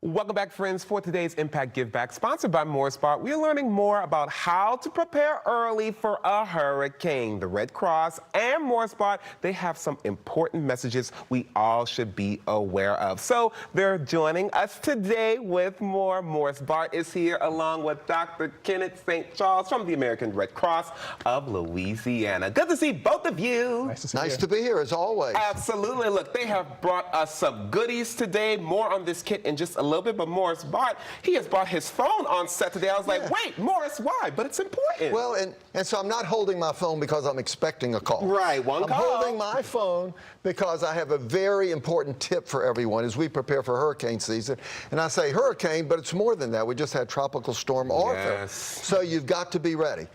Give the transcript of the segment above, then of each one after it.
Welcome back, friends, for today's Impact Giveback, sponsored by Bart. We're learning more about how to prepare early for a hurricane. The Red Cross and Bart, they have some important messages we all should be aware of. So they're joining us today with more. Bart is here along with Dr. Kenneth St. Charles from the American Red Cross of Louisiana. Good to see both of you. Nice to be here, as always. Absolutely. Look, they have brought us some goodies today. More on this kit in just a little bit, but Bart, he has brought his phone on set today. I was like, wait, Morris, why? But it's important. Well, and so I'm not holding my phone because I'm expecting a call. Right, I'm holding my phone because I have a very important tip for everyone as we prepare for hurricane season. And I say hurricane, but it's more than that. We just had Tropical Storm Arthur. Yes. So you've got to be ready.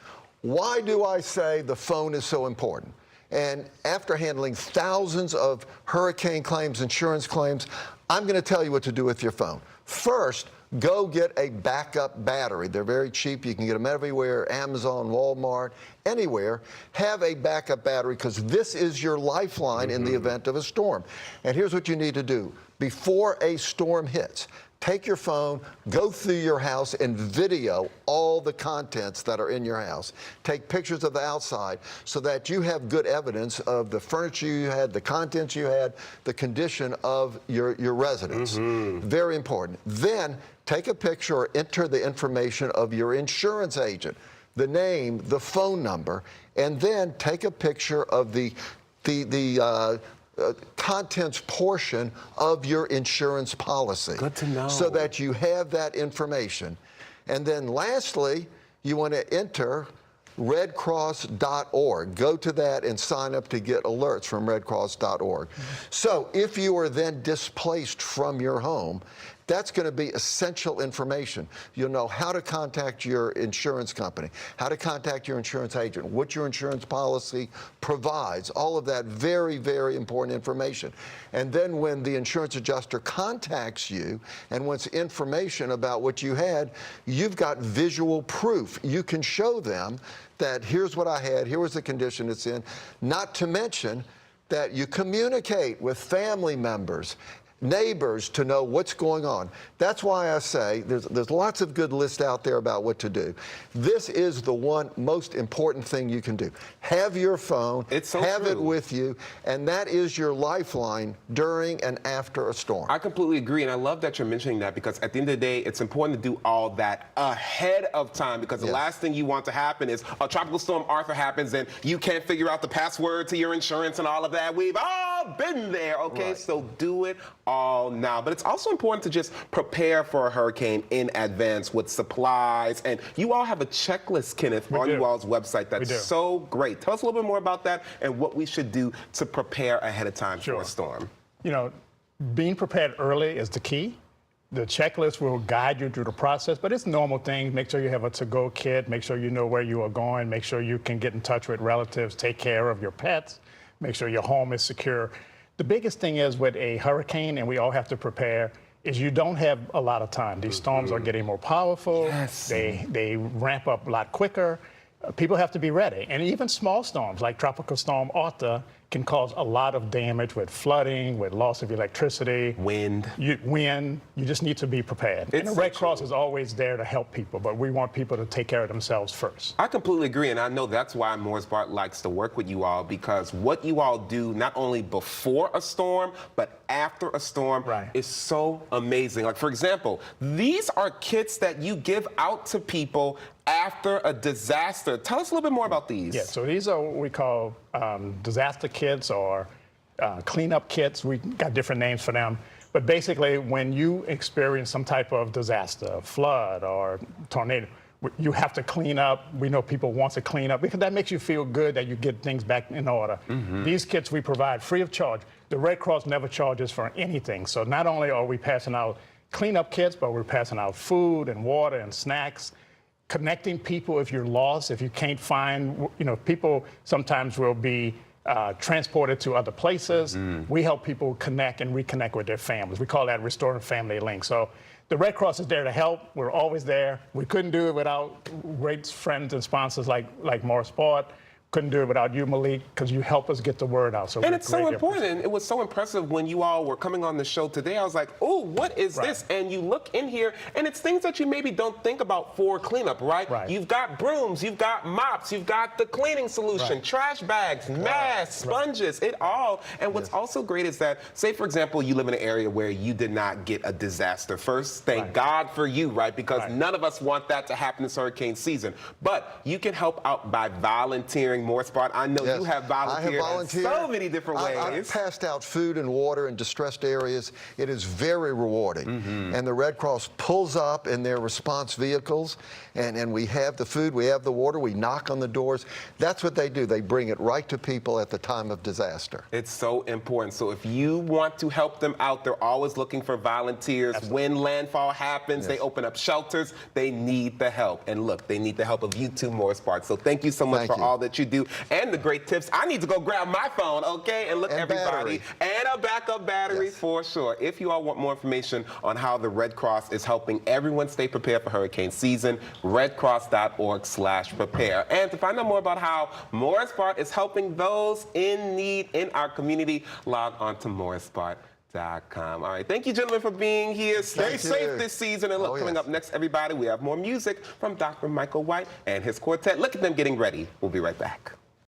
Why do I say the phone is so important? And after handling thousands of hurricane claims, insurance claims, I'm going to tell you what to do with your phone. First, go get a backup battery. They're very cheap. You can get them everywhere, Amazon, Walmart, anywhere. Have a backup battery because this is your lifeline in the event of a storm. And here's what you need to do. Before a storm hits, take your phone, go through your house and video all the contents that are in your house. Take pictures of the outside so that you have good evidence of the furniture you had, the contents you had, the condition of your residence. Very important. Then take a picture or enter the information of your insurance agent, the name, the phone number, and then take a picture of the contents portion of your insurance policy. Good to know. So that you have that information. And then lastly, you want to enter redcross.org. Go to that and sign up to get alerts from redcross.org. So if you are then displaced from your home, that's going to be essential information. You'll know how to contact your insurance company, how to contact your insurance agent, what your insurance policy provides, all of that very, very important information. And then when the insurance adjuster contacts you and wants information about what you had, you've got visual proof. You can show them that here's what I had, here was the condition it's in, not to mention that you communicate with family members, neighbors to know what's going on. That's why I say there's lots of good lists out there about what to do. This is the one most important thing you can do. Have your phone, have it with you, and that is your lifeline during and after a storm. I completely agree, and I love that you're mentioning that because at the end of the day, it's important to do all that ahead of time because the last thing you want to happen is a tropical storm Arthur happens and you can't figure out the password to your insurance and all of that. We've all been there, okay? Right. So do it all now. But it's also important to just prepare for a hurricane in advance with supplies. And you all have a checklist, Kenneth, on you all's website that's so great. Tell us a little bit more about that and what we should do to prepare ahead of time for a storm. You know, being prepared early is the key. The checklist will guide you through the process, but it's normal things. Make sure you have a to-go kit. Make sure you know where you are going. Make sure you can get in touch with relatives. Take care of your pets. Make sure your home is secure. The biggest thing is with a hurricane, and we all have to prepare, is you don't have a lot of time. These storms are getting more powerful. They ramp up a lot quicker. People have to be ready. And even small storms like Tropical Storm Arthur can cause a lot of damage with flooding, with loss of electricity. Wind. You just need to be prepared. And the Red Cross is always there to help people, but we want people to take care of themselves first. I completely agree, and I know that's why Bart likes to work with you all, because what you all do not only before a storm, but after a storm is so amazing. Like, for example, these are kits that you give out to people after a disaster. Tell us a little bit more about these. Yeah, so these are what we call disaster kits or cleanup kits. We got different names for them. But basically, when you experience some type of disaster, flood or tornado, you have to clean up. We know people want to clean up because that makes you feel good that you get things back in order. These kits we provide free of charge. The Red Cross never charges for anything. So not only are we passing out cleanup kits, but we're passing out food and water and snacks, connecting people if you're lost, if you can't find, people sometimes will be transported to other places. We help people connect and reconnect with their families. We call that restoring family links. So the Red Cross is there to help. We're always there. We couldn't do it without great friends and sponsors like Bart. couldn't do it without you, Malik, because you help us get the word out. So and it's so important. It was so impressive when you all were coming on the show today. I was like, oh, what is this? And you look in here, and it's things that you maybe don't think about for cleanup, right? You've got brooms, you've got mops, you've got the cleaning solution, trash bags, masks, sponges, it all. And what's also great is that, say, for example, you live in an area where you did not get a disaster. First, thank God for you, right? Because none of us want that to happen this hurricane season. But you can help out by volunteering more, Bart. I know you have volunteered in so many different ways. I've passed out food and water in distressed areas. It is very rewarding. And the Red Cross pulls up in their response vehicles, and we have the food, we have the water, we knock on the doors. That's what they do. They bring it right to people at the time of disaster. It's so important. So if you want to help them out, they're always looking for volunteers. When landfall happens, they open up shelters. They need the help. And look, they need the help of you too, Morris Bart. So thank you so much for all that you do and the great tips. I need to go grab my phone, okay, and look, everybody. And a backup battery for sure. If you all want more information on how the Red Cross is helping everyone stay prepared for hurricane season, redcross.org/prepare. And to find out more about how Morris Bart is helping those in need in our community, log on to morrisbart.com. All right, thank you, gentlemen, for being here. Stay safe this season. And look, coming up next, everybody, we have more music from Dr. Michael White and his quartet. Look at them getting ready. We'll be right back.